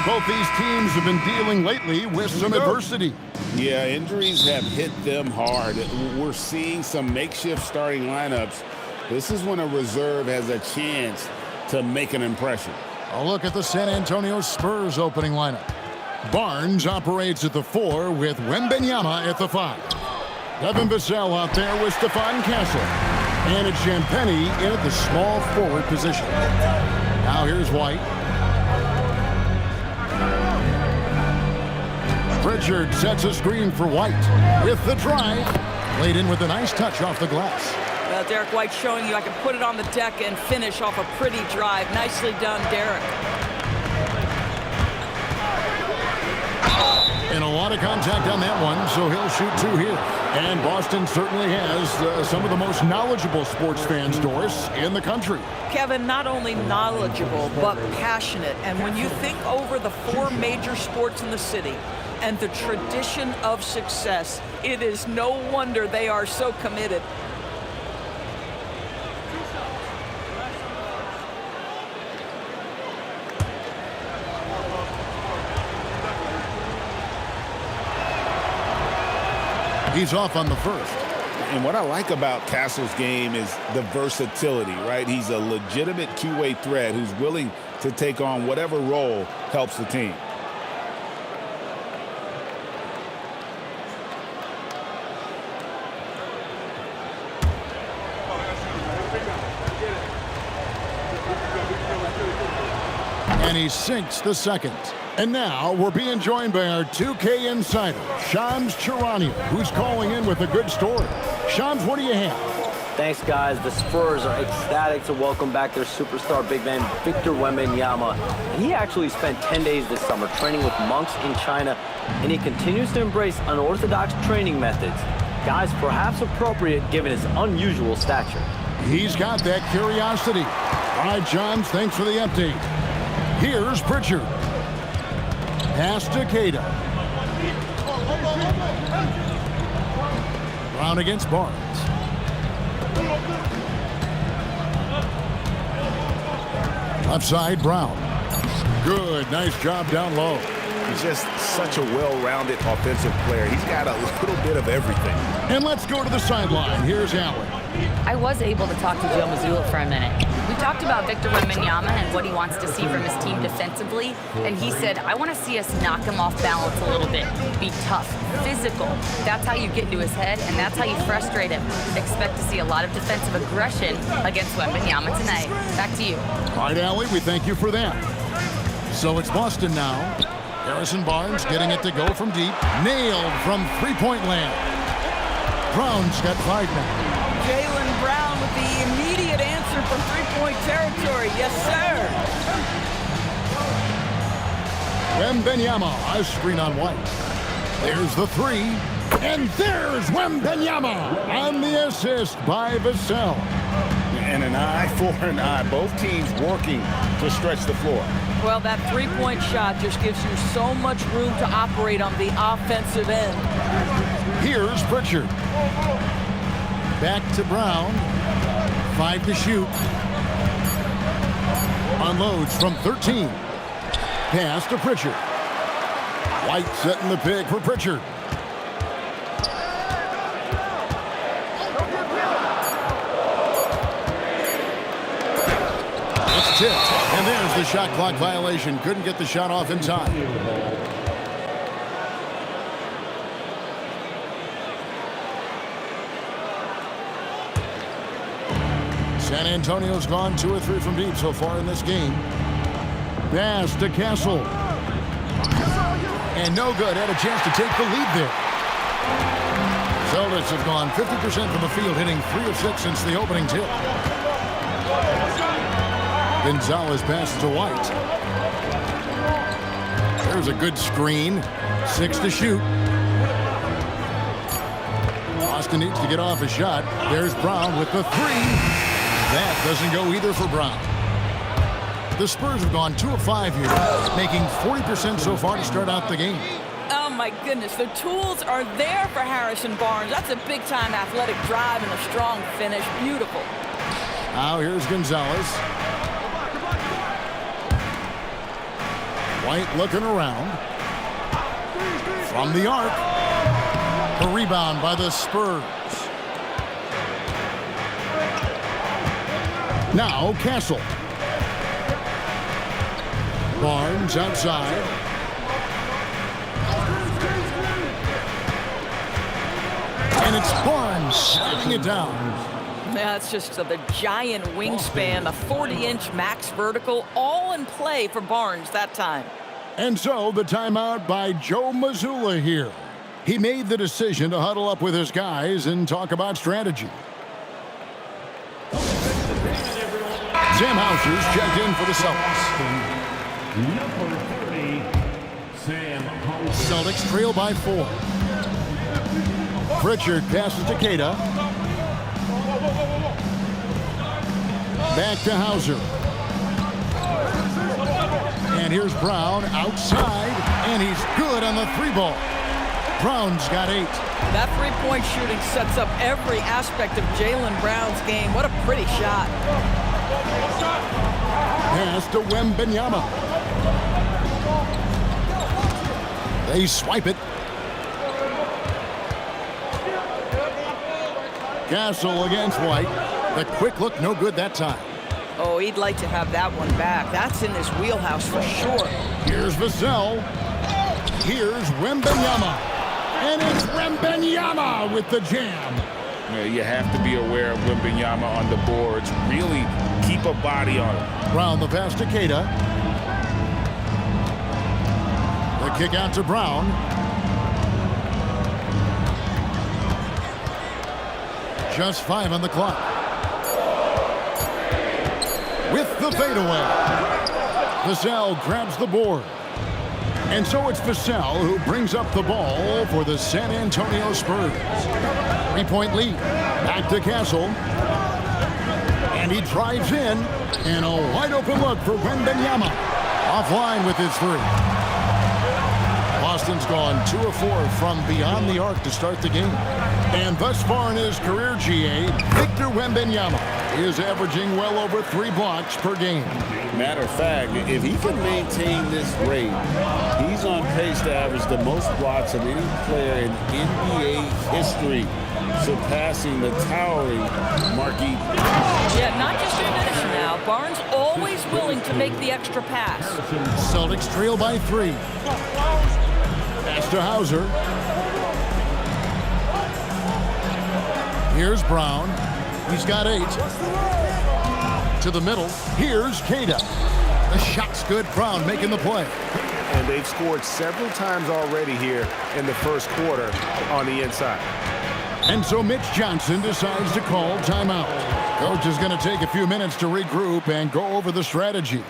Both these teams have been dealing lately with some adversity. Yeah, injuries have hit them hard. We're seeing some makeshift starting lineups. This is when a reserve has a chance to make an impression. A look at the San Antonio Spurs opening lineup. Barnes operates at the 4 with Wembanyama at the 5. Devin Vassell out there with Stephon Castle. And it's Champagnie in at the small forward position. Now here's White. Pritchard sets a screen for White with the drive. Laid in with a nice touch off the glass. Well, Derek White showing you I can put it on the deck and finish off a pretty drive. Nicely done, Derek. And a lot of contact on that one, so he'll shoot 2 here. And Boston certainly has some of the most knowledgeable sports fans, Doris, in the country. Kevin, not only knowledgeable, but passionate. And when you think over the 4 major sports in the city and the tradition of success, it is no wonder they are so committed. He's off on the first. And what I like about Castle's game is the versatility, right? He's a legitimate two-way threat who's willing to take on whatever role helps the team. And he sinks the second. And now we're being joined by our 2K insider, Shams Charania, who's calling in with a good story. Shams, what do you have? Thanks, guys. The Spurs are ecstatic to welcome back their superstar big man, Victor Wembanyama. And he actually spent 10 days this summer training with monks in China, and he continues to embrace unorthodox training methods. Guys, perhaps appropriate given his unusual stature. He's got that curiosity. All right, Shams, thanks for the update. Here's Pritchard. Pass to Cato. Brown against Barnes. Left side, Brown. Good, nice job down low. He's just such a well-rounded offensive player. He's got a little bit of everything. And let's go to the sideline. Here's Allen. I was able to talk to Joe Mazzulla for a minute. We talked about Victor Wembanyama and what he wants to see from his team defensively, and he said, I want to see us knock him off balance a little bit, be tough, physical. That's how you get into his head, and that's how you frustrate him. Expect to see a lot of defensive aggression against Wembanyama tonight. Back to you. All right, Allie, we thank you for that. So it's Boston now. Harrison Barnes getting it to go from deep. Nailed from three-point land. Brown's got 5 now. Jaylen Brown with the immediate answer from three-point territory. Yes, sir. Wembanyama, a screen on White. There's the 3. And there's Wembanyama on the assist by Vassell. And an eye for an eye. Both teams working to stretch the floor. Well, that three-point shot just gives you so much room to operate on the offensive end. Here's Pritchard. Back to Brown. 5 to shoot. Unloads from 13. Pass to Pritchard. White setting the pick for Pritchard. It's tipped. And there's the shot clock violation. Couldn't get the shot off in time. San Antonio's gone 2 or 3 from deep so far in this game. Pass to Castle. And no good. Had a chance to take the lead there. Celtics have gone 50% from the field, hitting 3 of 6 since the opening tip. Gonzalez passes to White. There's a good screen. 6 to shoot. Boston needs to get off a shot. There's Brown with the 3. That doesn't go either for Brown. The Spurs have gone 2 of 5 here, making 40% so far to start out the game. Oh, my goodness. The tools are there for Harrison Barnes. That's a big-time athletic drive and a strong finish. Beautiful. Now here's Gonzalez. White looking around. From the arc. The rebound by the Spurs. Now Castle. Barnes outside. And it's Barnes shutting it down. Yeah, it's just the giant wingspan, a 40-inch max vertical, all in play for Barnes that time. And so the timeout by Joe Mazzulla here. He made the decision to huddle up with his guys and talk about strategy. Sam Hauser's checked in for the Celtics. Number 30, Sam Hauser. Celtics trail by 4. Pritchard passes to Queta. Back to Hauser. And here's Brown outside, and he's good on the 3-ball. Brown's got 8. That three-point shooting sets up every aspect of Jaylen Brown's game. What a pretty shot. Pass to Wembanyama. They swipe it. Castle against White. The quick look, no good that time. Oh, he'd like to have that one back. That's in his wheelhouse for sure. Here's Vassell. Here's Wembanyama. And it's Wembanyama with the jam. Yeah, you have to be aware of Wembanyama on the boards. Really keep a body on him. Brown the pass to Queta. The kick out to Brown. Just 5 on the clock. With the fadeaway. Vassell grabs the board. And so it's Vassell who brings up the ball for the San Antonio Spurs. 3-point lead. Back to Castle. And he drives in. And a wide open look for Wembanyama. Offline with his 3. Boston's gone 2 of 4 from beyond the arc to start the game. And thus far in his career, GA, Victor Wembanyama is averaging well over 3 blocks per game. Matter of fact, if he can maintain this rate, he's on pace to average the most blocks of any player in NBA history, surpassing the towering Marquis. Yeah, not just a finish now. Barnes always willing to make the extra pass. Celtics trail by 3. Pass to Hauser. Here's Brown. He's got 8. To the middle. Here's Queta. The shot's good. Brown making the play. And they've scored several times already here in the first quarter on the inside. And so Mitch Johnson decides to call timeout. Coach is going to take a few minutes to regroup and go over the strategy.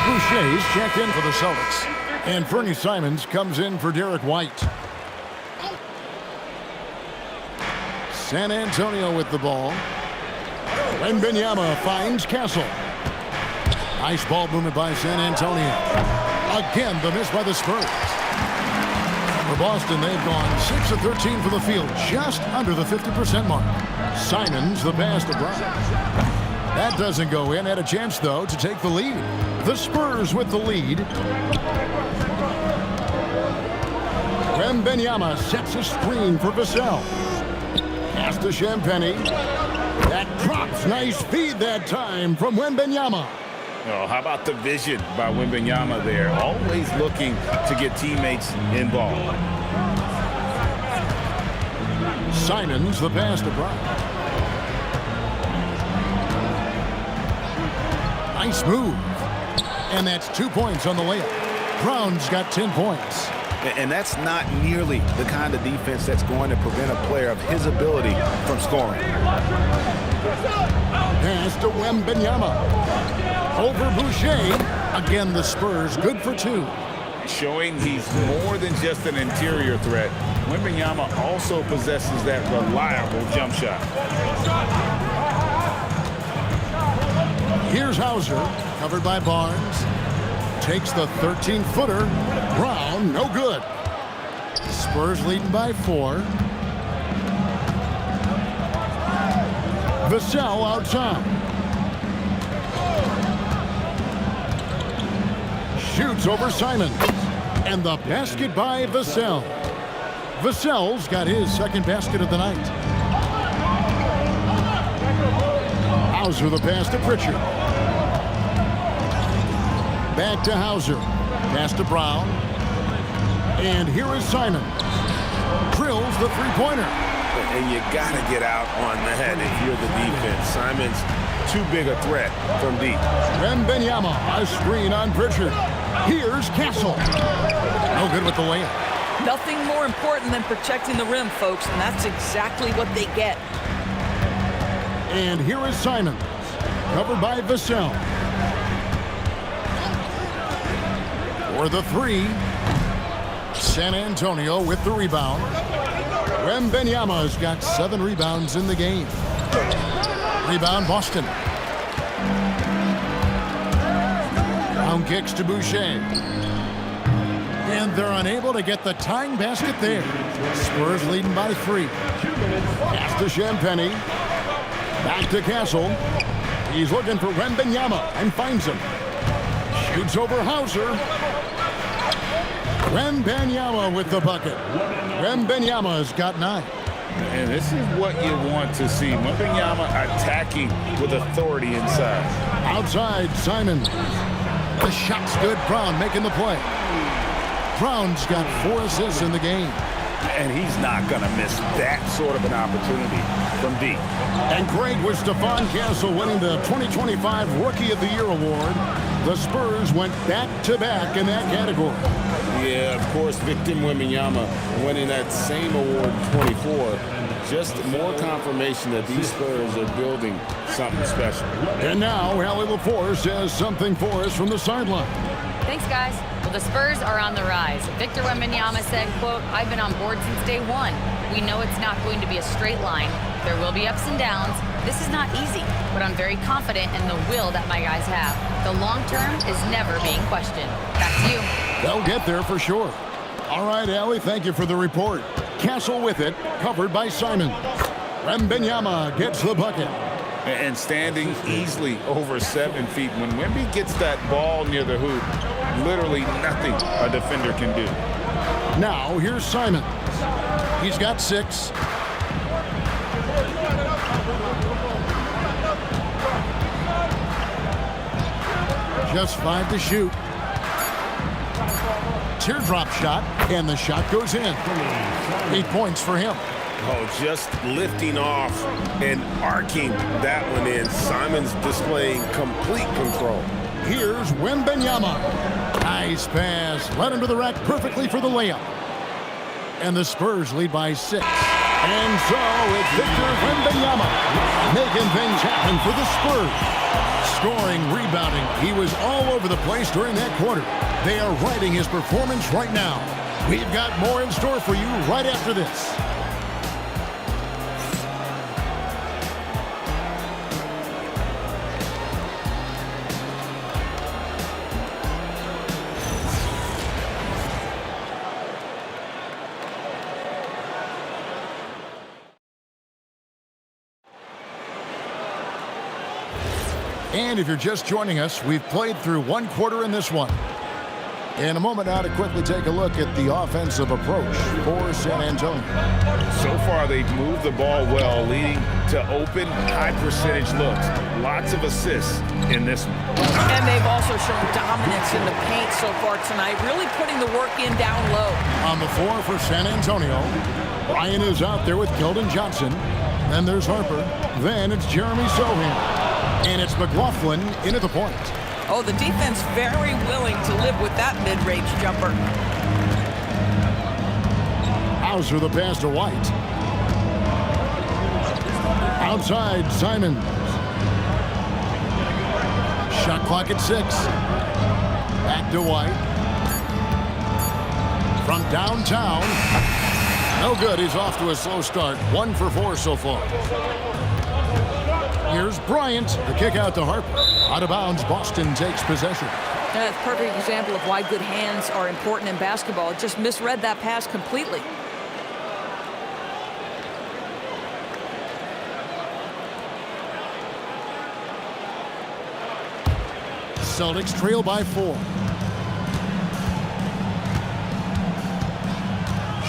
Boucher's checked in for the Celtics. And Fernie Simons comes in for Derek White. San Antonio with the ball. Wembanyama finds Castle. Nice ball movement by San Antonio. Again, the miss by the Spurs. For Boston, they've gone 6 of 13 from the field, just under the 50% mark. Simons, the pass to Brown. That doesn't go in. Had a chance, though, to take the lead. The Spurs with the lead. Wembanyama sets a screen for Vassell. Pass to Champagny. That drops. Nice feed that time from Wembanyama. Oh, how about the vision by Wembanyama there? Always looking to get teammates involved. Simons the pass to Brown. Nice move. And that's 2 points on the layup. Brown's got 10 points. And that's not nearly the kind of defense that's going to prevent a player of his ability from scoring. Pass to Wembanyama. Over Boucher. Again, the Spurs good for 2. Showing he's more than just an interior threat. Wembanyama also possesses that reliable jump shot. Here's Hauser, covered by Barnes. Takes the 13-footer. Brown, no good. Spurs leading by 4. Vassell outside. Shoots over Simons. And the basket by Vassell. Vassell's got his second basket of the night. Hauser the pass to Pritchard. Back to Hauser. Pass to Brown. And here is Simons. Drills the three-pointer. And you got to get out on that if you're the defense. Simons, too big a threat from deep. Wembanyama, a screen on Pritchard. Here's Castle. No good with the layup. Nothing more important than protecting the rim, folks, and that's exactly what they get. And here is Simons, covered by Vassell. For the 3, San Antonio with the rebound. Wembanyama's got 7 rebounds in the game. Rebound, Boston. Brown kicks to Boucher. And they're unable to get the tying basket there. Spurs leading by 3. Pass to Champagny. Back to Castle. He's looking for Wembanyama and finds him. Shoots over Hauser. Wembanyama with the bucket. Wembanyama's got 9. And this is what you want to see. Wembanyama attacking with authority inside. Outside, Simons. The shot's good. Brown making the play. Brown's got 4 assists in the game. And he's not going to miss that sort of an opportunity from deep. And great with Stephon Castle winning the 2025 Rookie of the Year award. The Spurs went back-to-back in that category. Yeah, of course, Victor Wembanyama winning that same award in 24. Just more confirmation that these Spurs are building something special. And now, Allie LaForce has something for us from the sideline. Thanks, guys. Well, the Spurs are on the rise. Victor Wembanyama said, quote, "I've been on board since day one. We know it's not going to be a straight line. There will be ups and downs. This is not easy, but I'm very confident in the will that my guys have. The long term is never being questioned." Back to you. They'll get there for sure. All right, Allie, thank you for the report. Castle with it, covered by Simons. Wembanyama gets the bucket. And standing easily over 7 feet. When Wemby gets that ball near the hoop, literally nothing a defender can do. Now, here's Simons. He's got 6. Just 5 to shoot. Teardrop shot, and the shot goes in. 8 points for him. Oh, just lifting off and arcing that one in. Simons displaying complete control. Here's Wembanyama. Nice pass. Led him to the rack perfectly for the layup. And the Spurs lead by 6. And so it's Victor Wembanyama making things happen for the Spurs. Scoring, rebounding. He was all over the place during that quarter. They are riding his performance right now. We've got more in store for you right after this. And if you're just joining us, we've played through 1 quarter in this one. In a moment now to quickly take a look at the offensive approach for San Antonio. So far, they've moved the ball well, leading to open, high-percentage looks. Lots of assists in this one. And they've also shown dominance in the paint so far tonight, really putting the work in down low. On the floor for San Antonio, Ryan is out there with Keldon Johnson. Then there's Harper. Then it's Jeremy Sohan. And it's McLaughlin in at the point. Oh, the defense very willing to live with that mid-range jumper. Hauser the pass to White. Outside, Simons. Shot clock at 6. Back to White. From downtown. No good. He's off to a slow start. 1 for 4 so far. Here's Bryant. The kick out to Harper. Out of bounds. Boston takes possession. That's a perfect example of why good hands are important in basketball. Just misread that pass completely. Celtics trail by 4.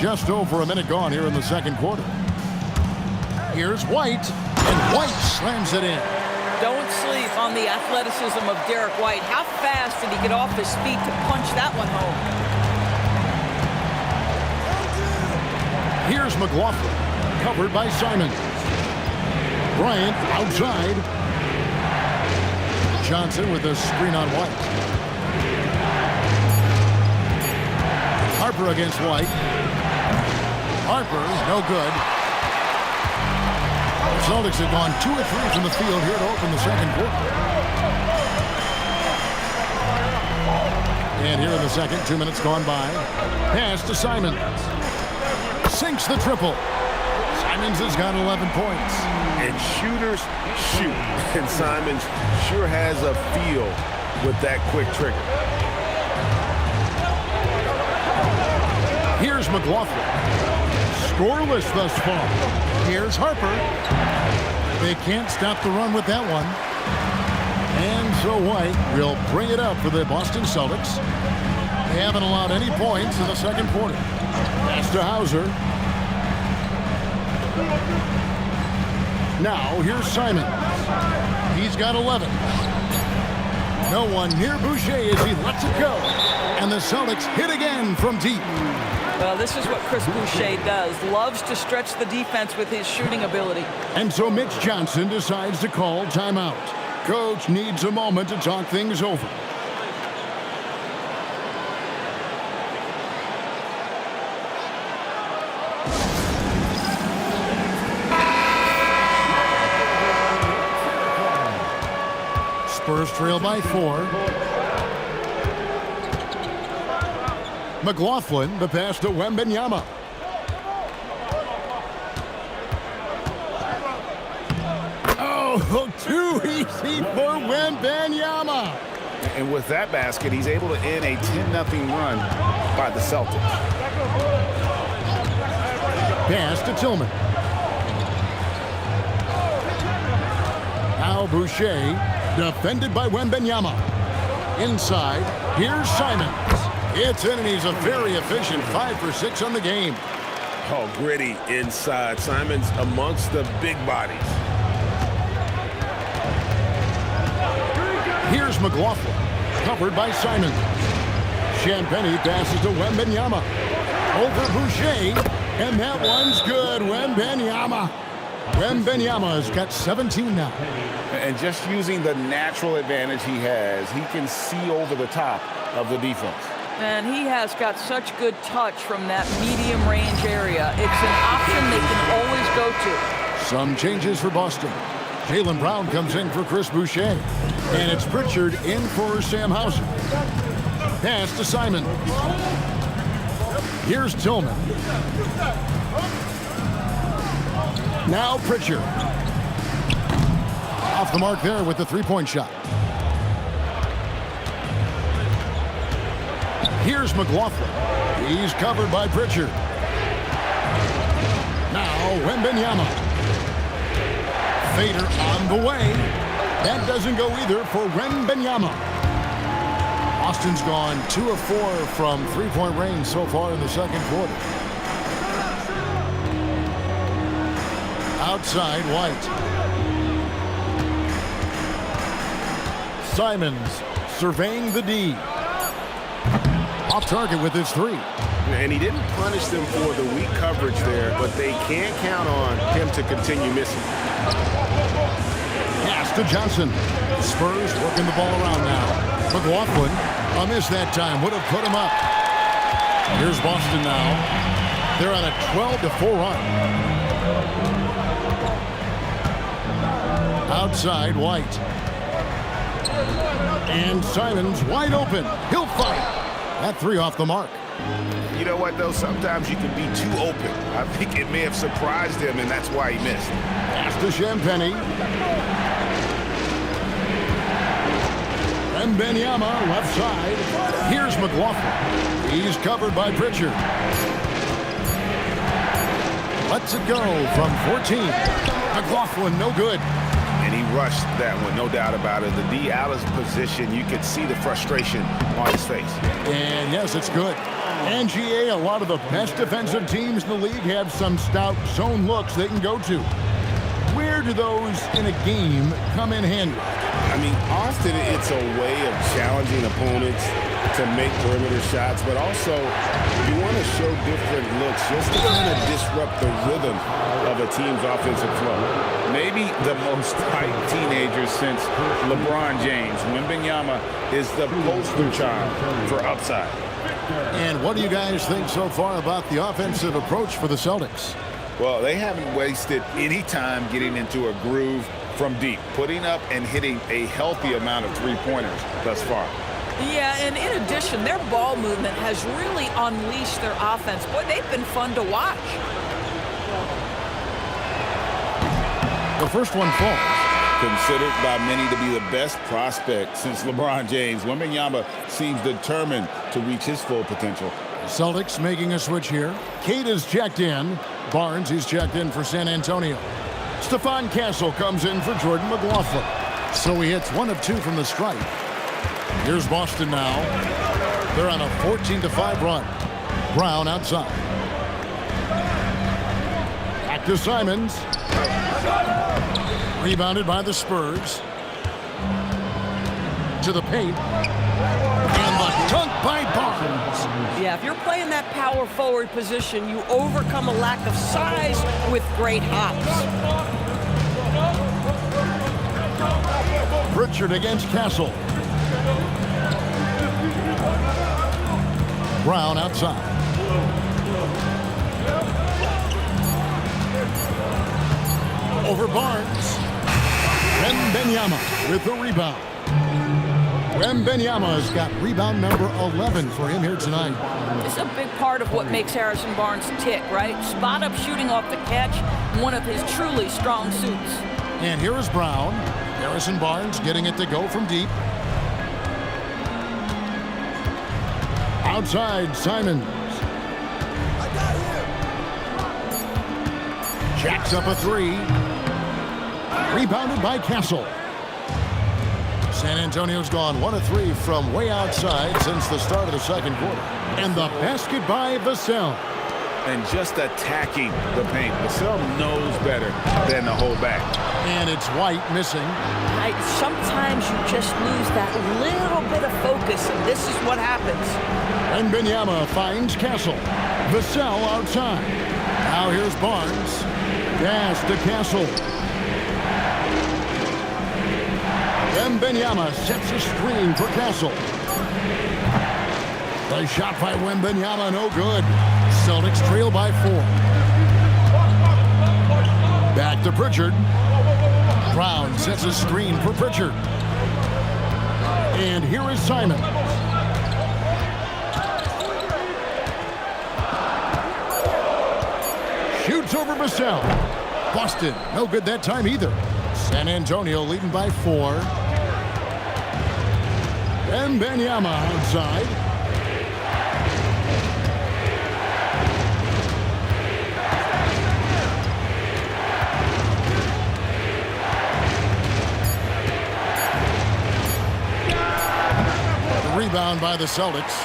Just over a minute gone here in the second quarter. Here's White, and White slams it in. Don't sleep on the athleticism of Derek White. How fast did he get off his feet to punch that one home? Here's McLaughlin, covered by Simons. Bryant outside. Johnson with a screen on White. Harper against White. Harper, no good. The Celtics have gone 2 of 3 from the field here to open the second quarter. And here in the second, 2 minutes gone by. Pass to Simons. Sinks the triple. Simons has got 11 points. And shooters shoot. And Simons sure has a feel with that quick trigger. Here's McLaughlin. Scoreless thus far. Here's Harper. They can't stop the run with that one. And so White will bring it up for the Boston Celtics. They haven't allowed any points in the second quarter. Pass to Hauser. Now here's Simons. He's got 11. No one near Boucher as he lets it go. And the Celtics hit again from deep. Well, this is what Chris Boucher does. Loves to stretch the defense with his shooting ability. And so Mitch Johnson decides to call timeout. Coach needs a moment to talk things over. Spurs trail by 4. McLaughlin, the pass to Wembanyama. Oh, too easy for Wembanyama. And with that basket, he's able to end a 10-0 run by the Celtics. Pass to Tillman. Now Boucher, defended by Wembanyama. Inside, here's Simons. It's in, and he's a very efficient 5 for 6 on the game. Oh, gritty inside. Simons amongst the big bodies. Here's McLaughlin, covered by Simons. Champagnie passes to Wembanyama. Over Boucher, and that one's good. Wembanyama. Wembanyama has got 17 now. And just using the natural advantage he has, he can see over the top of the defense. And he has got such good touch from that medium range area. It's an option they can always go to. Some changes for Boston. Jaylen Brown comes in for Chris Boucher. And it's Pritchard in for Sam Hauser. Pass to Simon. Here's Tillman. Now Pritchard. Off the mark there with the three-point shot. Here's McLaughlin. He's covered by Pritchard. Now Wembanyama. Fader on the way. That doesn't go either for Wembanyama. Austin's gone 2 of 4 from three-point range so far in the second quarter. Outside, White. Simons surveying the D. Off target with his 3. And he didn't punish them for the weak coverage there, but they can't count on him to continue missing. Pass to Johnson. Spurs working the ball around now. McLaughlin, a miss that time, would have put him up. Here's Boston now. They're on a 12-4 run. Outside, White. And Simons wide open. He'll fight. That 3 off the mark. You know what, though? Sometimes you can be too open. I think it may have surprised him, and that's why he missed. Pass to Champagny. And Wembanyama left side. Here's McLaughlin. He's covered by Pritchard. Lets it go from 14. McLaughlin, no good. And he rushed that one, no doubt about it. The D out of position, you could see the frustration on his face. And yes, it's good. And GA, a lot of the best defensive teams in the league have some stout zone looks they can go to. Where do those in a game come in handy? I mean, often it's a way of challenging opponents to make perimeter shots, but also you want to show different looks just to kind of disrupt the rhythm of a team's offensive flow. Maybe the most hyped teenager since LeBron James. Wembanyama is the poster child for upside. And what do you guys think so far about the offensive approach for the Celtics? Well, they haven't wasted any time getting into a groove from deep, putting up and hitting a healthy amount of three-pointers thus far. Yeah, and in addition, their ball movement has really unleashed their offense. Boy, they've been fun to watch. The first one falls. Considered by many to be the best prospect since LeBron James, Wembanyama seems determined to reach his full potential. Celtics making a switch here. Cade is checked in. Barnes, he's checked in for San Antonio. Stephon Castle comes in for Jordan McLaughlin. So he hits 1 of 2 from the stripe. Here's Boston now. They're on a 14-5 run. Brown outside. Back to Simons. Rebounded by the Spurs. To the paint. And the dunk by Barnes. Yeah, if you're playing that power forward position, you overcome a lack of size with great hops. Pritchard against Castle. Brown outside. Over Barnes. Wembanyama with the rebound. Wembanyama's got rebound number 11 for him here tonight. It's a big part of what makes Harrison Barnes tick, right? Spot up shooting off the catch, one of his truly strong suits. And here is Brown. Harrison Barnes getting it to go from deep. Outside, Simons. Jacks up a 3. Rebounded by Castle. San Antonio's gone 1 of 3 from way outside since the start of the second quarter. And the basket by Vassell. And just attacking the paint. Vassell knows better than to hold back. And it's White missing. Sometimes you just lose that little bit of focus, and this is what happens. And Wembanyama finds Castle. Vassell outside. Now here's Barnes. Pass to Castle. Wembanyama sets a screen for Castle. The shot by Wembanyama, no good. Celtics trail by 4. Back to Pritchard. Brown sets a screen for Pritchard. And here is Simon. Shoots over Vassell. Boston, no good that time either. San Antonio leading by 4. And Wembanyama outside. The rebound rebound by the Celtics.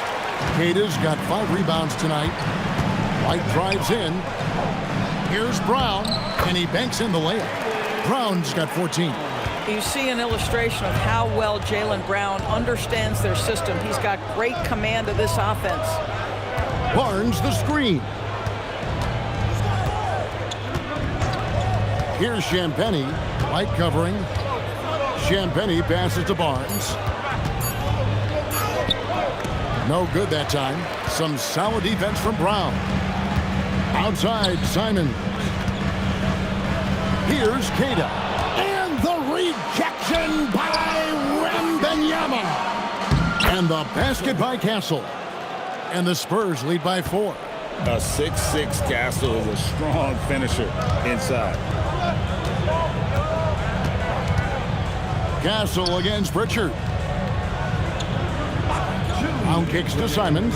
Kata's got 5 rebounds tonight. White drives in. Here's Brown, and he banks in the layup. Brown's got 14. You see an illustration of how well Jaylen Brown understands their system. He's got great command of this offense. Barnes the screen. Here's Champagnie. White covering. Champagnie passes to Barnes. No good that time. Some solid defense from Brown. Outside, Simon. Here's Kata. And the rejection by Wembanyama. And the basket by Castle. And the Spurs lead by 4. A 6'6" Castle is a strong finisher inside. Castle against Pritchard. Brown kicks to Simons.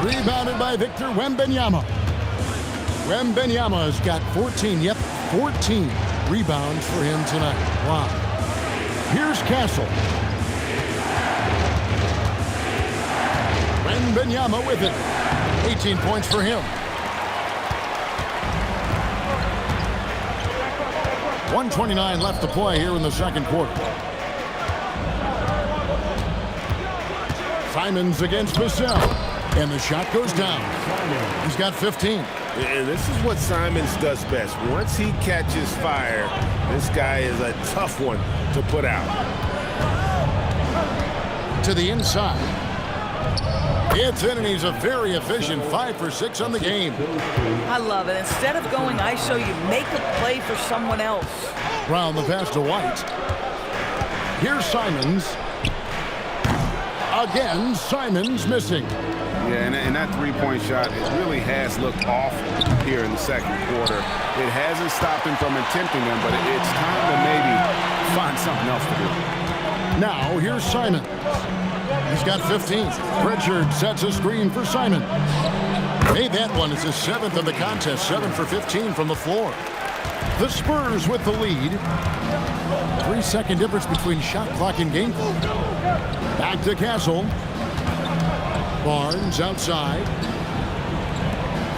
Rebounded by Victor Wembanyama. Wembanyama's got 14. Yep, 14 rebounds for him tonight. Wow. Here's Castle. Wembanyama with it. 18 points for him. 1:29 left to play here in the second quarter. Simons against Vassell. And the shot goes down. He's got 15. And this is what Simons does best. Once he catches fire, this guy is a tough one to put out. To the inside. It's in, and he's a very efficient 5 for 6 on the game. I love it. Instead of going ISO, you make a play for someone else. Brown the pass to White. Here's Simons. Again, Simons missing. Yeah, and that three-point shot, it really has looked off here in the second quarter. It hasn't stopped him from attempting them, but it's time to maybe find something else to do. Now, here's Simons. He's got 15. Pritchard sets a screen for Simon. Made that one. It's his 7th of the contest. 7 for 15 from the floor. The Spurs with the lead. 3-second difference between shot clock and game clock. Back to Castle. Barnes outside.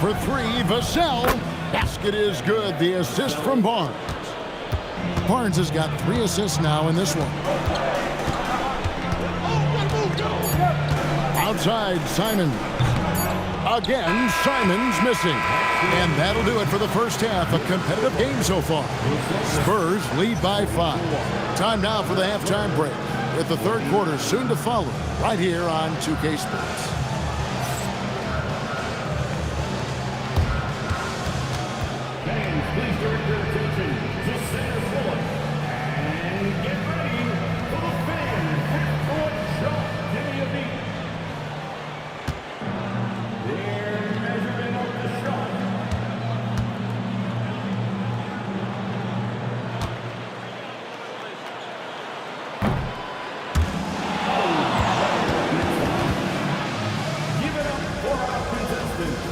For 3, Vassell. Basket is good. The assist from Barnes. Barnes has got 3 assists now in this one. Outside, Simon. Again, Simons missing. And that'll do it for the first half. A competitive game so far. Spurs lead by 5. Time now for the halftime break, with the third quarter soon to follow, right here on 2K Sports. Fans, please direct your attention to center court and get ready for the fan half-court shot. Give me a beat. Their measurement of the shot. Give it up for our contestants.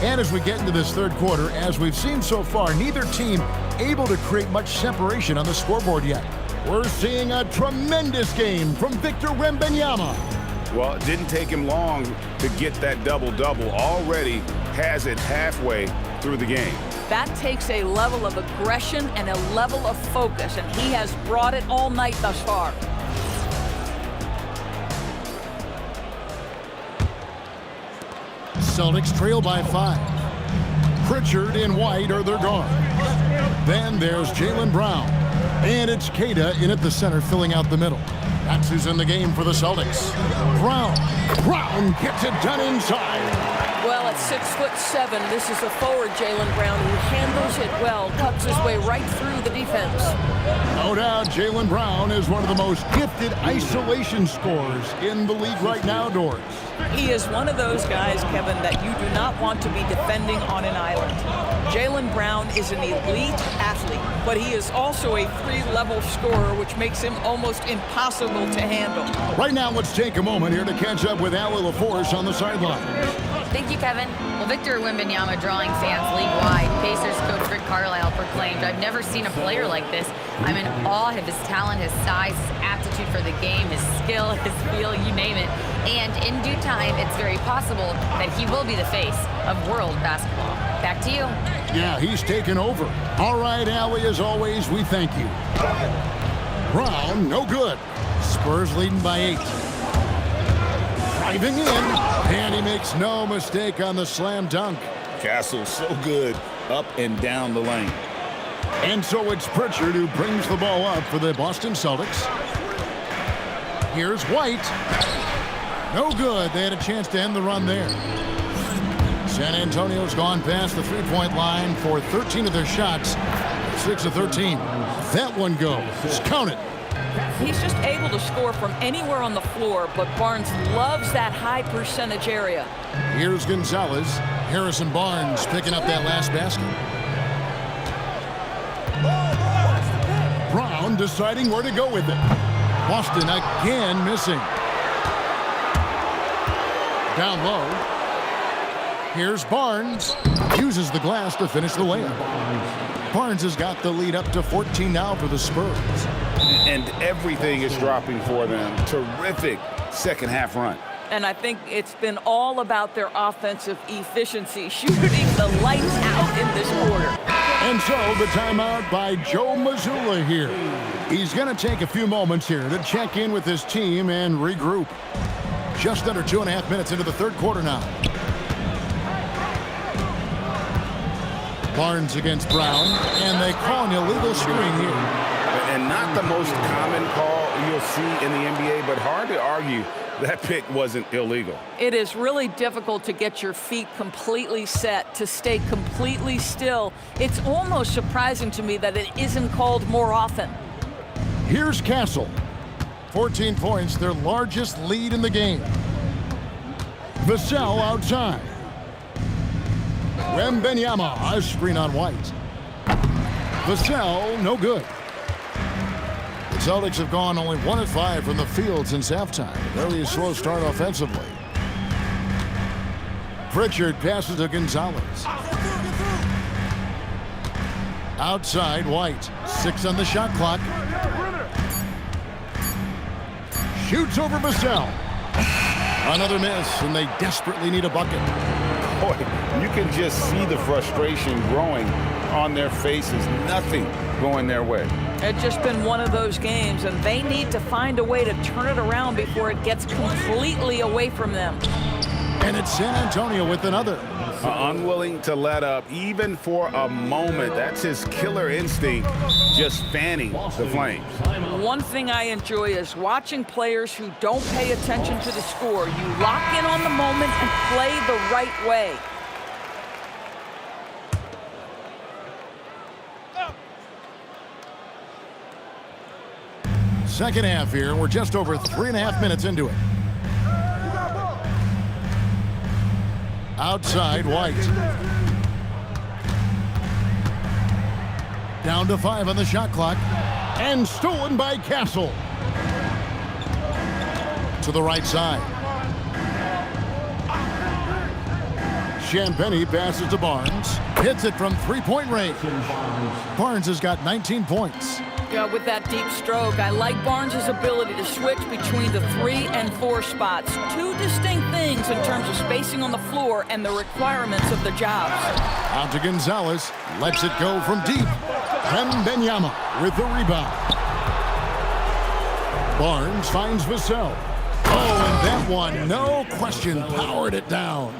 And as we get into this third quarter, as we've seen so far, neither team able to create much separation on the scoreboard yet. We're seeing a tremendous game from Victor Wembanyama. Well, it didn't take him long to get that double-double. Already has it halfway through the game. That takes a level of aggression and a level of focus, and he has brought it all night thus far. Celtics trail by 5. Pritchard and White are their guards. Then there's Jaylen Brown. And it's Queta in at the center, filling out the middle. That's who's in the game for the Celtics. Brown gets it done inside. Well, at 6'7", this is a forward, Jaylen Brown, who handles it well, cuts his way right through the defense. No doubt, Jaylen Brown is one of the most gifted isolation scorers in the league right now, Doris. He is one of those guys, Kevin, that you do not want to be defending on an island. Jaylen Brown is an elite athlete, but he is also a three-level scorer, which makes him almost impossible to handle. Right now, let's take a moment here to catch up with Allie LaForce on the sideline. Thank you, Kevin. Well, Victor Wembanyama drawing fans league-wide. Pacers coach Rick Carlisle proclaimed, "I've never seen a player like this. I'm in awe of his talent, his size, his aptitude for the game, his skill, his feel, you name it. And in due time, it's very possible that he will be the face of world basketball." Back to you. Yeah, he's taken over. All right, Allie, as always, we thank you. Brown, no good. Spurs leading by 8. Driving in, and he makes no mistake on the slam dunk. Castle so good up and down the lane. And so it's Pritchard who brings the ball up for the Boston Celtics. Here's White. No good. They had a chance to end the run there. San Antonio's gone past the three-point line for 13 of their shots. 6 of 13. That one goes. Count it. He's just able to score from anywhere on the floor, but Barnes loves that high percentage area. Here's Gonzalez. Harrison Barnes picking up that last basket. Brown deciding where to go with it. Boston again missing. Down low. Here's Barnes. Uses the glass to finish the layup. Barnes has got the lead up to 14 now for the Spurs. And everything is dropping for them. Terrific second half run. And I think it's been all about their offensive efficiency, shooting the lights out in this quarter. And so the timeout by Joe Mazzulla here. He's going to take a few moments here to check in with his team and regroup. Just under 2.5 minutes into the third quarter now. Barnes against Brown, and they call an illegal screen here. And not the most common call you'll see in the NBA, but hard to argue that pick wasn't illegal. It is really difficult to get your feet completely set, to stay completely still. It's almost surprising to me that it isn't called more often. Here's Castle. 14 points, their largest lead in the game. Vassell outside. Wembanyama, a screen on White. Vassell, no good. The Celtics have gone only 1 of 5 from the field since halftime. Very slow start offensively. Pritchard passes to Gonzalez. Outside, White. 6 on the shot clock. Shoots over Vassell. Another miss, and they desperately need a bucket. Boy, you can just see the frustration growing on their faces. Nothing going their way. It's just been one of those games, and they need to find a way to turn it around before it gets completely away from them. And it's San Antonio with another. Unwilling to let up, even for a moment. That's his killer instinct, just fanning the flames. One thing I enjoy is watching players who don't pay attention to the score. You lock in on the moment and play the right way. Second half here. We're just over 3.5 minutes into it. Outside, White. Down to 5 on the shot clock. And stolen by Castle. To the right side. Champagnie passes to Barnes. Hits it from three-point range. Barnes has got 19 points. Yeah, with that deep stroke, I like Barnes' ability to switch between the 3 and 4 spots. Two distinct things in terms of spacing on the floor and the requirements of the jobs. Out to Gonzalez. Lets it go from deep. Wembanyama with the rebound. Barnes finds Vassell. Oh, and that one, no question, powered it down.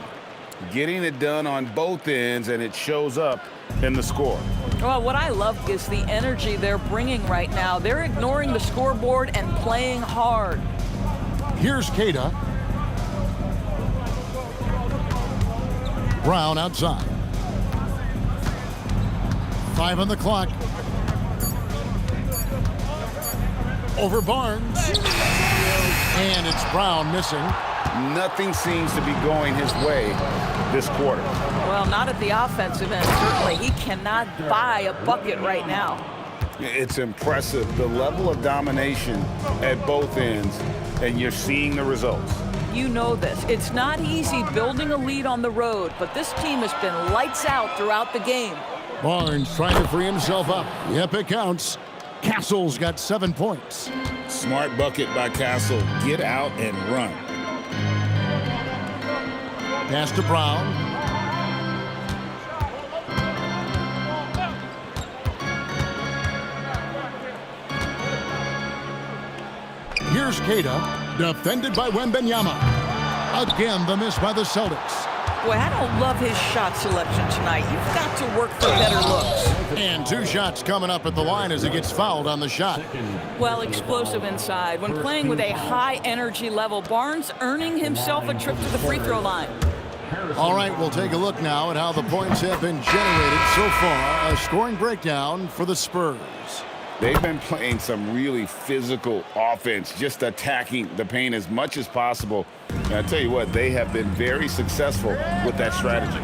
Getting it done on both ends, and it shows up in the score. Well, what I love is the energy they're bringing right now. They're ignoring the scoreboard and playing hard. Here's Cada. Brown outside. 5 on the clock. Over Barnes. And it's Brown missing. Nothing seems to be going his way this quarter. Well, not at the offensive end, certainly. He cannot buy a bucket right now. It's impressive, the level of domination at both ends, and you're seeing the results. You know this. It's not easy building a lead on the road, but this team has been lights out throughout the game. Barnes trying to free himself up. Yep, it counts. Castle's got 7 points. Smart bucket by Castle. Get out and run. Pass to Brown. Here's Cada, defended by Wembanyama. Again, the miss by the Celtics. Boy, I don't love his shot selection tonight. You've got to work for better looks. And 2 shots coming up at the line as he gets fouled on the shot. Well, explosive inside. When playing with a high energy level, Barnes earning himself a trip to the free throw line. All right, we'll take a look now at how the points have been generated so far. A scoring breakdown for the Spurs. They've been playing some really physical offense, just attacking the paint as much as possible. And I tell you what, they have been very successful with that strategy.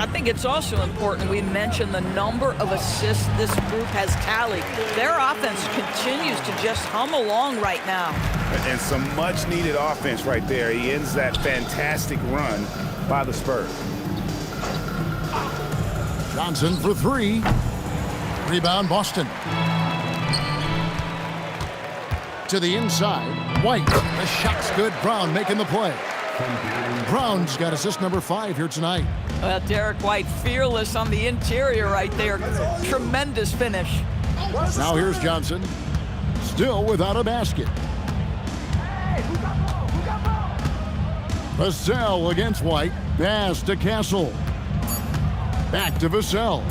I think it's also important we mention the number of assists this group has tallied. Their offense continues to just hum along right now. And some much-needed offense right there. He ends that fantastic run by the Spurs. Johnson for 3. Rebound, Boston. To the inside, White. The shot's good. Brown making the play. Brown's got assist number 5 here tonight. Well, Derek White fearless on the interior right there. Tremendous finish. Now here's Johnson. Still without a basket. Vassell against White. Pass to Castle. Back to Vassell.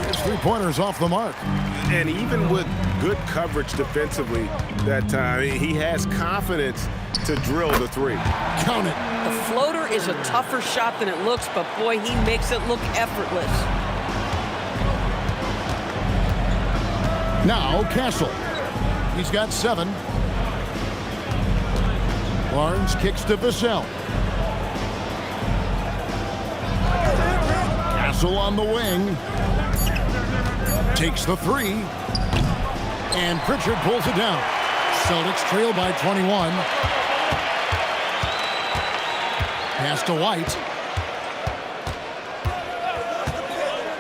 His 3-pointers off the mark. And even with good coverage defensively that time, he has confidence to drill the 3. Count it. The floater is a tougher shot than it looks, but boy, he makes it look effortless. Now Castle. He's got 7. Barnes kicks to Vassell. Castle on the wing. Takes the 3. And Pritchard pulls it down. Celtics trail by 21. Pass to White.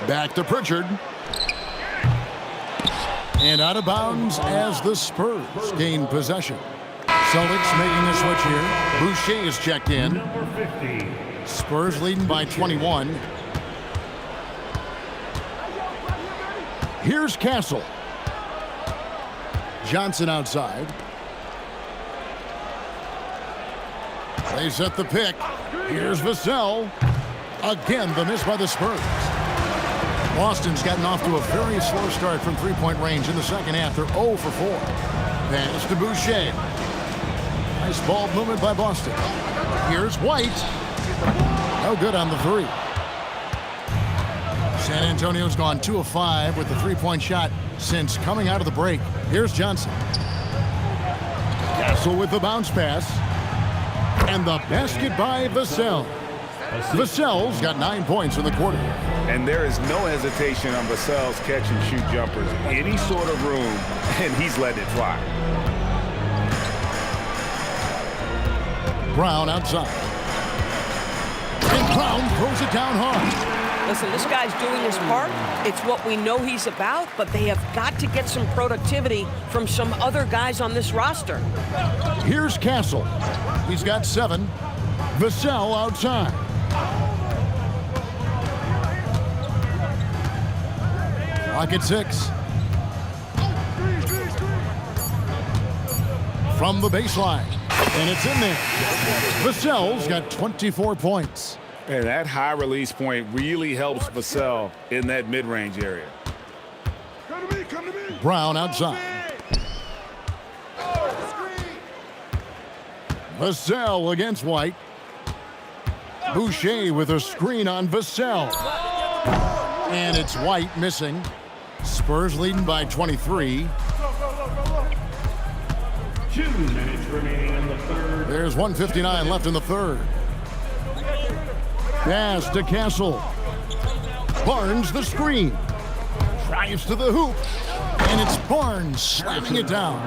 Back to Pritchard. And out of bounds as the Spurs gain possession. Celtics making a switch here. Boucher is checked in. Number 50. Spurs leading by 21. Here's Castle. Johnson outside. They set the pick. Here's Vassell. Again, the miss by the Spurs. Boston's gotten off to a very slow start from 3-point range in the second half. They're 0 for 4. Pass to Boucher. Nice ball movement by Boston. Here's White. No good on the 3. San Antonio's gone 2 of 5 with the 3-point shot since coming out of the break. Here's Johnson. Castle with the bounce pass. And the basket by Vassell. Vassell's got 9 points in the quarter. And there is no hesitation on Vassell's catch-and-shoot jumpers. Any sort of room, and he's letting it fly. Brown outside. And Brown throws it down hard. Listen, this guy's doing his part. It's what we know he's about, but they have got to get some productivity from some other guys on this roster. Here's Castle. He's got 7. Vassell outside. Clock at 6. From the baseline. And it's in there. Vassell's got 24 points. And that high release point really helps Vassell in that mid-range area. Brown outside. Vassell against White. Boucher with a screen on Vassell. And it's White missing. Spurs leading by 23. 2 minutes remaining in the third. There's 1:59 left in the third. Pass to Castle. Barnes the screen. Drives to the hoop. And it's Barnes slamming it down.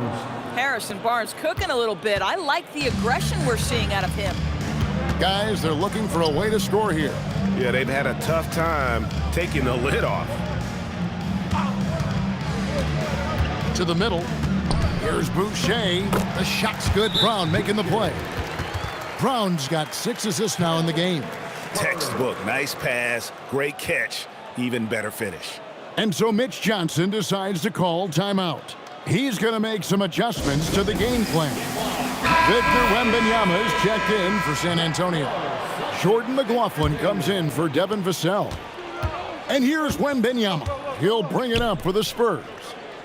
Harrison Barnes cooking a little bit. I like the aggression we're seeing out of him. Guys, they're looking for a way to score here. Yeah, they've had a tough time taking the lid off. To the middle. Here's Boucher. The shot's good. Brown making the play. Brown's got 6 assists now in the game. Textbook. Nice pass. Great catch. Even better finish. And so Mitch Johnson decides to call timeout. He's going to make some adjustments to the game plan. Victor Wembanyama is checked in for San Antonio. Jordan McLaughlin comes in for Devin Vassell. And here's Wembanyama. He'll bring it up for the Spurs.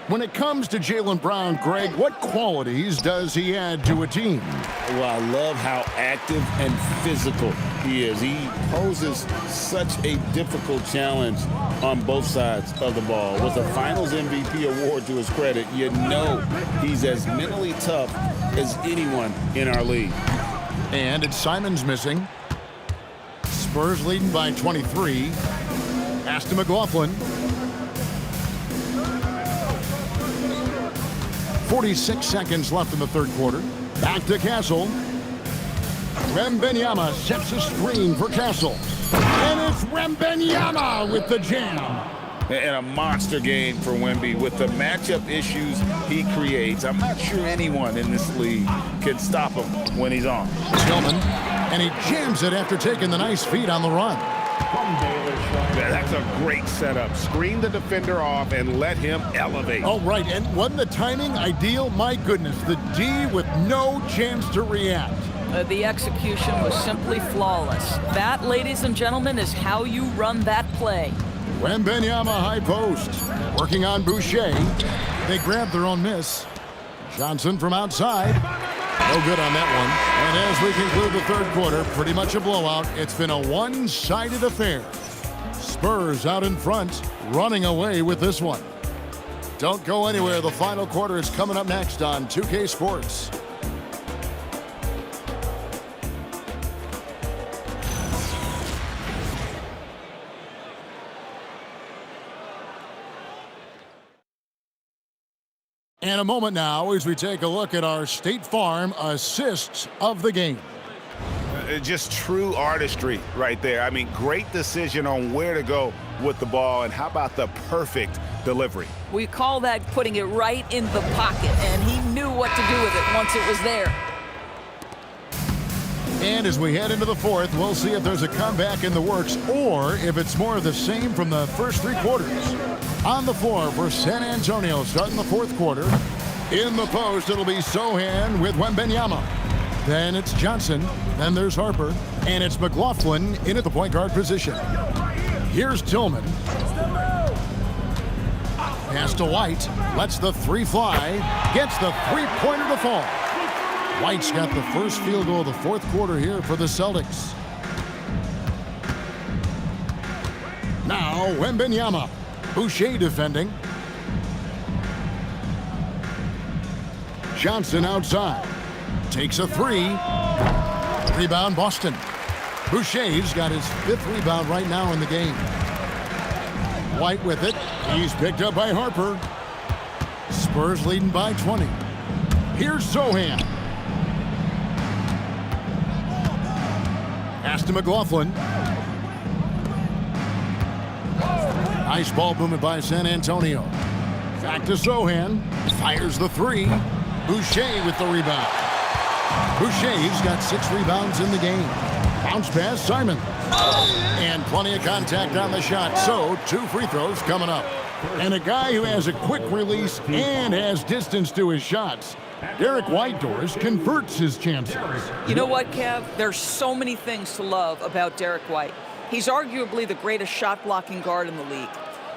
When it comes to Jaylen Brown, Greg, what qualities does he add to a team? Well, I love how active and physical he is. He poses such a difficult challenge on both sides of the ball. With a Finals MVP award to his credit, you know he's as mentally tough as anyone in our league. And it's Simons missing. Spurs leading by 23. Pass to McLaughlin. 46 seconds left in the third quarter. Back to Castle. Wembanyama sets a screen for Castle. And it's Wembanyama with the jam. And a monster game for Wemby with the matchup issues he creates. I'm not sure anyone in this league can stop him when he's on. Tillman, and he jams it after taking the nice feed on the run. Yeah, that's a great setup. Screen the defender off and let him elevate. Oh, right, and wasn't the timing ideal? My goodness, the D with no chance to react. The execution was simply flawless. That, ladies and gentlemen, is how you run that play. Wembanyama high post. Working on Boucher. They grabbed their own miss. Johnson from outside. No good on that one. And as we conclude the third quarter, pretty much a blowout. It's been a one-sided affair. Spurs out in front, running away with this one. Don't go anywhere. The final quarter is coming up next on 2K Sports. And a moment now as we take a look at our State Farm assists of the game. Just true artistry right there. I mean, great decision on where to go with the ball, and how about the perfect delivery? We call that putting it right in the pocket, and he knew what to do with it once it was there. And as we head into the fourth, we'll see if there's a comeback in the works or if it's more of the same from the first three quarters. On the floor for San Antonio starting the fourth quarter. In the post, it'll be Sohan with Wembanyama. Then it's Johnson. Then there's Harper. And it's McLaughlin in at the point guard position. Here's Tillman. Pass to White. Lets the three fly. Gets the three-pointer to fall. White's got the first field goal of the fourth quarter here for the Celtics. Now Wembanyama. Boucher defending. Johnson outside. Takes a three. Rebound Boston. Boucher's got his fifth rebound right now in the game. White with it. He's picked up by Harper. Spurs leading by 20. Here's Sohan. Pass to McLaughlin. Nice ball movement by San Antonio. Back to Sohan. Fires the three. Boucher with the rebound. Boucher's got 6 rebounds in the game. Bounce pass, Simon. And plenty of contact on the shot, so 2 free throws coming up. And a guy who has a quick release and has distance to his shots. Derek Whitehorse converts his chances. You know what, Kev? There's so many things to love about Derek White. He's arguably the greatest shot-blocking guard in the league.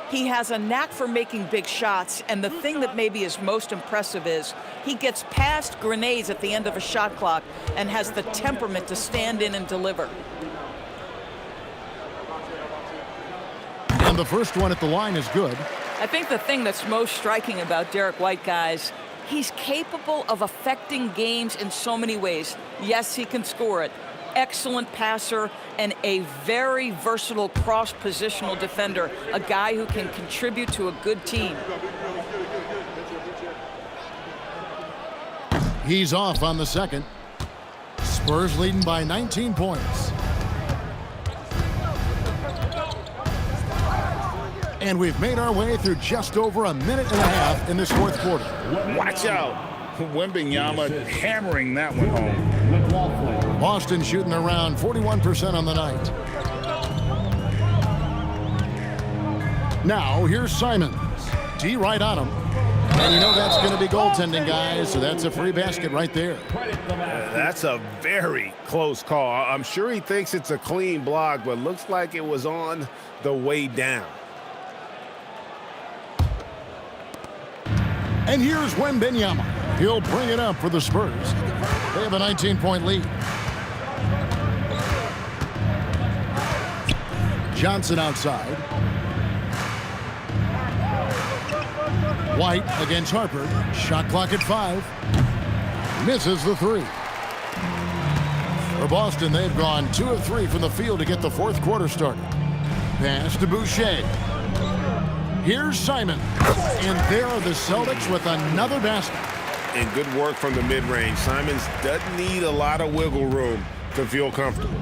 He has a knack for making big shots, and the thing that maybe is most impressive is he gets past grenades at the end of a shot clock and has the temperament to stand in and deliver. And the first one at the line is good. I think the thing that's most striking about Derek White, guys, he's capable of affecting games in so many ways. Yes, he can score it. Excellent passer and a very versatile cross-positional defender, a guy who can contribute to a good team. He's off on the second. Spurs leading by 19 points. And we've made our way through just over a minute and a half in this fourth quarter. Watch out. Wembanyama hammering that one home. Boston shooting around 41% on the night. Now, here's Simons. D right on him. And you know that's going to be goaltending, guys, so that's a free basket right there. That's a very close call. I'm sure he thinks it's a clean block, but looks like it was on the way down. And here's Wembanyama. He'll bring it up for the Spurs. They have a 19-point lead. Johnson outside. White against Harper. Shot clock at 5. Misses the 3. For Boston, they've gone 2 of 3 from the field to get the fourth quarter started. Pass to Boucher. Here's Simon. And there are the Celtics with another basket. And good work from the mid-range. Simons doesn't need a lot of wiggle room to feel comfortable.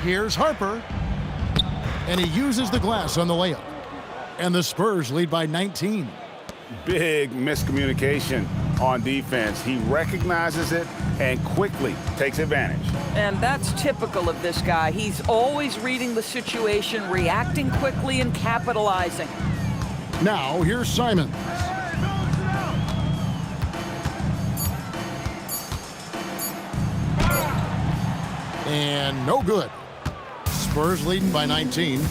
Here's Harper. And he uses the glass on the layup. And the Spurs lead by 19. Big miscommunication on defense. He recognizes it and quickly takes advantage. And that's typical of this guy. He's always reading the situation, reacting quickly, and capitalizing. Now, here's Simons. And no good. Spurs leading by 19.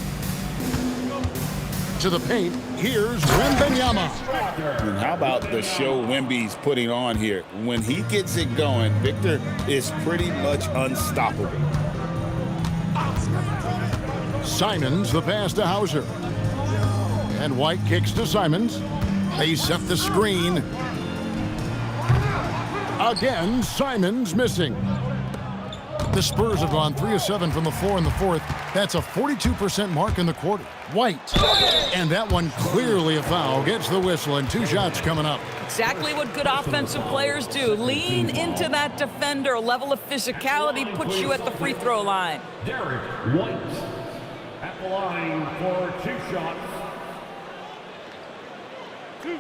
To the paint, here's Wembanyama. And how about the show Wemby's putting on here? When he gets it going, Victor is pretty much unstoppable. Simons, the pass to Hauser. And White kicks to Simons. They set the screen. Again, Simons missing. The Spurs have gone 3 of 7 from the floor in the fourth. That's a 42% mark in the quarter. White. And that one clearly a foul. Gets the whistle and 2 shots coming up. Exactly what good offensive players do. Lean into that defender. A level of physicality puts you at the free throw line. Derek White at the line for 2 shots. 2.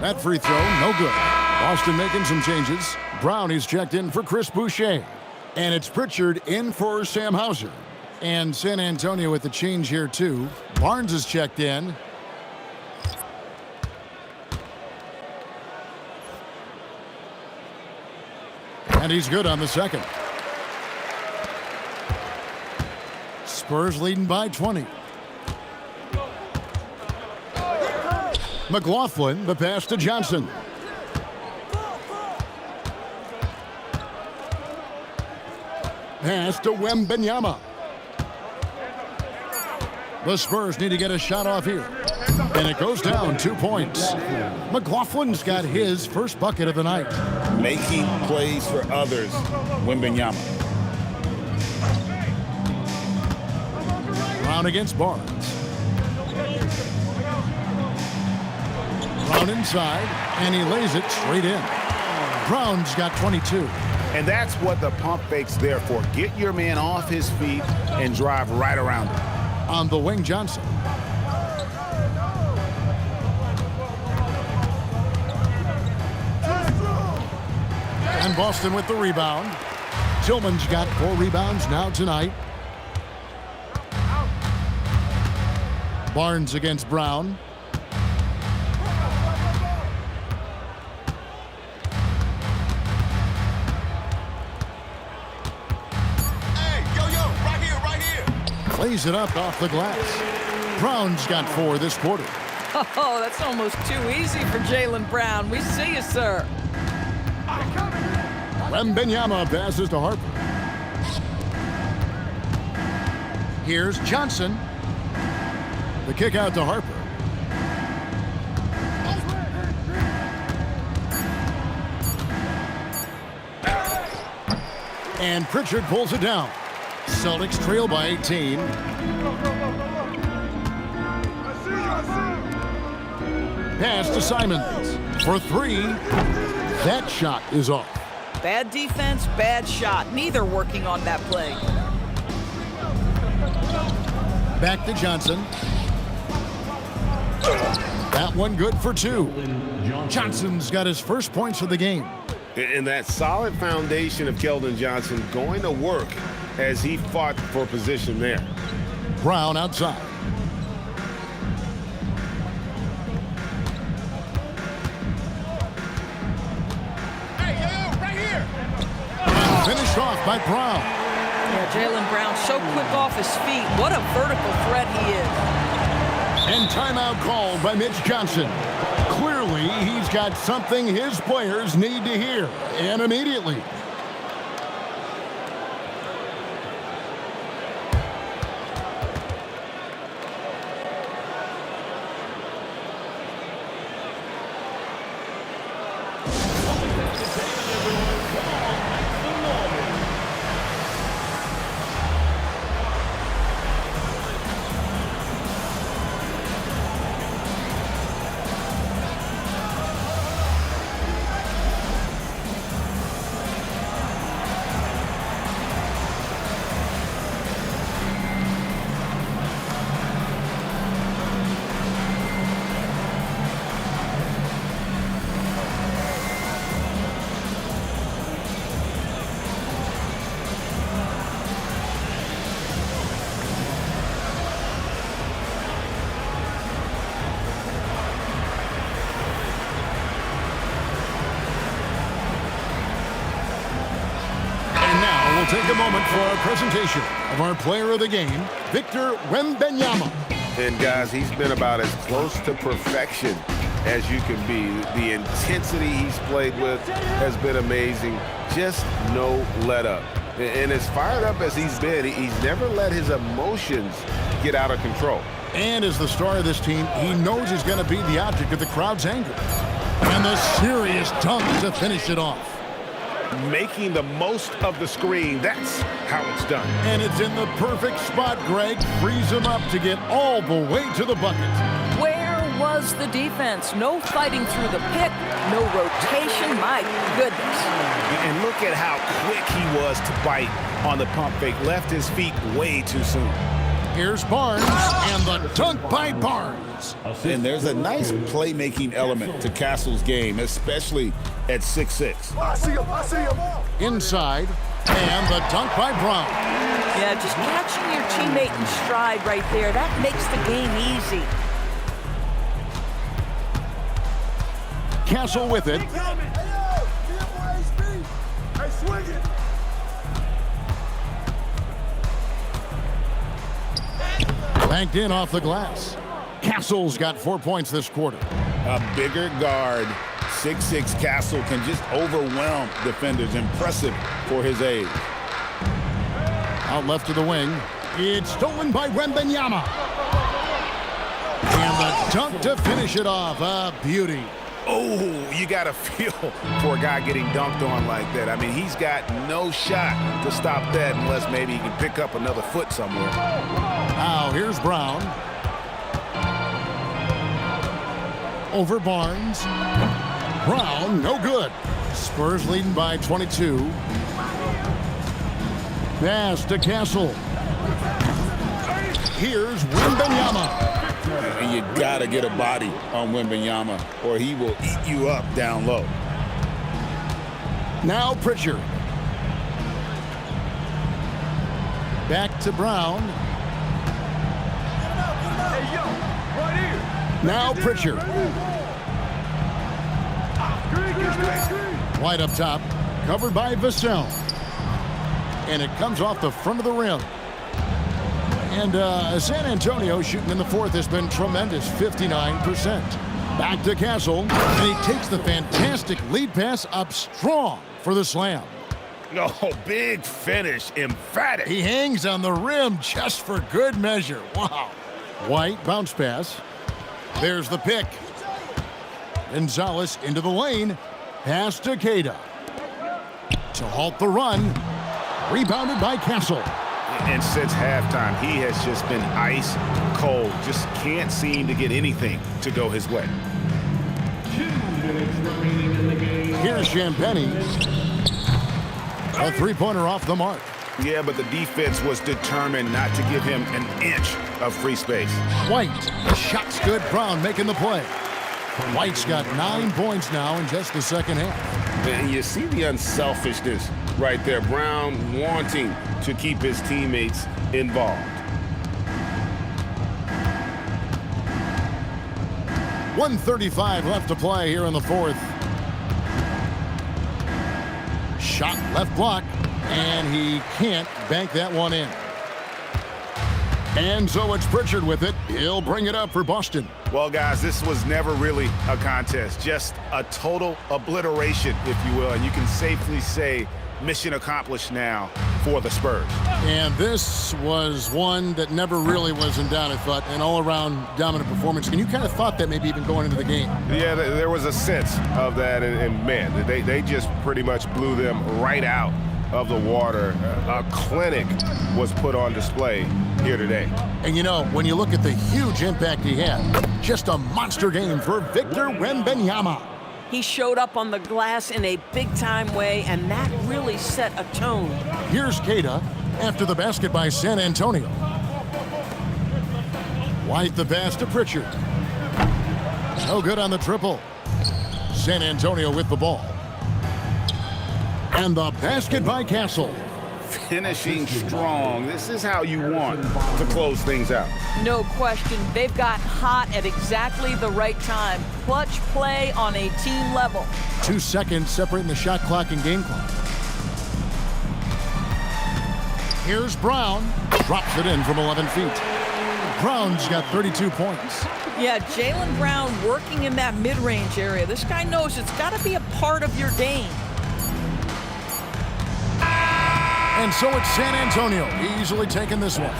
That free throw, no good. Boston making some changes. Brown is checked in for Chris Boucher. And it's Pritchard in for Sam Hauser. And San Antonio with the change here, too. Barnes is checked in. And he's good on the second. Spurs leading by 20. McLaughlin, the pass to Johnson. Pass to Wembanyama. The Spurs need to get a shot off here. And it goes down 2 points. McLaughlin's got his first bucket of the night. Making plays for others, Wembanyama. Brown against Barnes. Brown inside, and he lays it straight in. Brown's got 22. And that's what the pump fake's there for. Get your man off his feet and drive right around him. On the wing, Johnson. And Boston with the rebound. Tillman's got 4 rebounds now tonight. Barnes against Brown. Plays it up off the glass. Brown's got 4 this quarter. Oh, that's almost too easy for Jaylen Brown. We see you, sir. Wembanyama passes to Harper. Here's Johnson. The kick out to Harper. And Pritchard pulls it down. Celtics trail by 18. Pass to Simons for 3. That shot is off. Bad defense, bad shot. Neither working on that play. Back to Johnson. That one good for 2. Johnson's got his first points of the game. And that solid foundation of Keldon Johnson going to work as he fought for position there. Brown outside. Finished off by Brown. Yeah, Jaylen Brown so quick off his feet. What a vertical threat he is. And timeout called by Mitch Johnson. Clearly, he's got something his players need to hear, and immediately. Take a moment for our presentation of our player of the game, Victor Wembanyama. And guys, he's been about as close to perfection as you can be. The intensity he's played with has been amazing. Just no let up. And as fired up as he's been, he's never let his emotions get out of control. And as the star of this team, he knows he's going to be the object of the crowd's anger. And the serious dunk to finish it off. Making the most of the screen. That's how it's done. And it's in the perfect spot, Greg. Frees him up to get all the way to the bucket. Where was the defense? No fighting through the pick, no rotation. My goodness. And look at how quick he was to bite on the pump fake. Left his feet way too soon. Here's Barnes, and the dunk by Barnes. And there's a nice playmaking element to Castle's game, especially at 6'6". I see him. Inside, and the dunk by Brown. Yeah, just catching your teammate in stride right there, that makes the game easy. Castle with it. Hey, swing it. Banked in off the glass. Castle's got 4 points this quarter. A bigger guard, 6'6" Castle can just overwhelm defenders. Impressive for his age. Out left to the wing. It's stolen by Wembanyama. And the dunk to finish it off. A beauty. Oh, you got to feel for a guy getting dunked on like that. I mean, he's got no shot to stop that unless maybe he can pick up another foot somewhere. Now here's Brown. Over Barnes. Brown, no good. Spurs leading by 22. Pass to Castle. Here's Wembanyama. And you got to get a body on Wembanyama or he will eat you up down low. Now Pritchard. Back to Brown. Now Pritchard. White up top, covered by Vassell. And it comes off the front of the rim. And San Antonio shooting in the fourth has been tremendous, 59%. Back to Castle, and he takes the fantastic lead pass up strong for the slam. No, big finish, emphatic. He hangs on the rim just for good measure. Wow. White bounce pass. There's the pick. Gonzalez into the lane. Pass to Queta. To halt the run. Rebounded by Castle. And since halftime, he has just been ice cold. Just can't seem to get anything to go his way. 2 minutes remaining in the game. Here's Champagny. A three-pointer off the mark. Yeah, but the defense was determined not to give him an inch of free space. White. Shot's good. Brown making the play. White's got 9 points now in just the second half. And you see the unselfishness right there. Brown wanting to keep his teammates involved. 1:35 left to play here in the fourth. Shot left block, and he can't bank that one in. And so it's Pritchard with it. He'll bring it up for Boston. Well, guys, this was never really a contest, just a total obliteration, if you will. And you can safely say mission accomplished now for the Spurs. And this was one that never really was in doubt, I thought, an all-around dominant performance. And you kind of thought that maybe even going into the game. Yeah, there was a sense of that. And man, they just pretty much blew them right out of the water. A clinic was put on display here today. And you know, when you look at the huge impact he had, just a monster game for Victor Wembanyama. He showed up on the glass in a big-time way, and that really set a tone. Here's Queta after the basket by San Antonio. White the pass to Pritchard. No good on the triple. San Antonio with the ball. And the basket by Castle. Finishing strong. This is how you want to close things out. No question. They've got hot at exactly the right time. Clutch play on a team level. 2 seconds separating the shot clock and game clock. Here's Brown. Drops it in from 11 feet. Brown's got 32 points. Yeah, Jaylen Brown working in that mid-range area. This guy knows it's got to be a part of your game. And so it's San Antonio easily taking this one.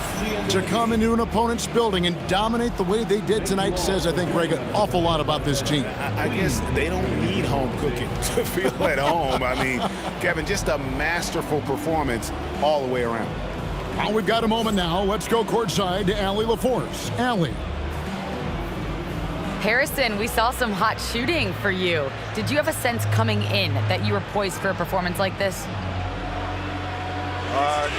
To come into an opponent's building and dominate the way they did tonight says, I think, Greg, an awful lot about this team. I guess they don't need home cooking to feel at home. I mean, Kevin, just a masterful performance all the way around. Well, we've got a moment now. Let's go courtside to Allie LaForce. Allie. Harrison, we saw some hot shooting for you. Did you have a sense coming in that you were poised for a performance like this?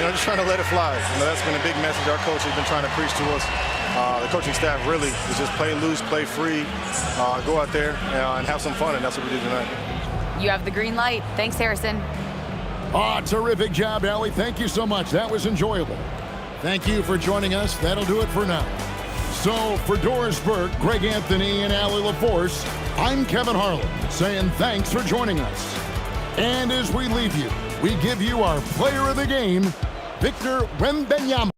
Just trying to let it fly. That's been a big message our coach has been trying to preach to us. The coaching staff really is just play loose, play free, go out there and have some fun, and that's what we did tonight. You have the green light. Thanks, Harrison. Terrific job, Allie. Thank you so much. That was enjoyable. Thank you for joining us. That'll do it for now. So for Doris Burke, Greg Anthony, and Allie LaForce, I'm Kevin Harlan saying thanks for joining us. And as we leave you, we give you our player of the game, Victor Wembanyama.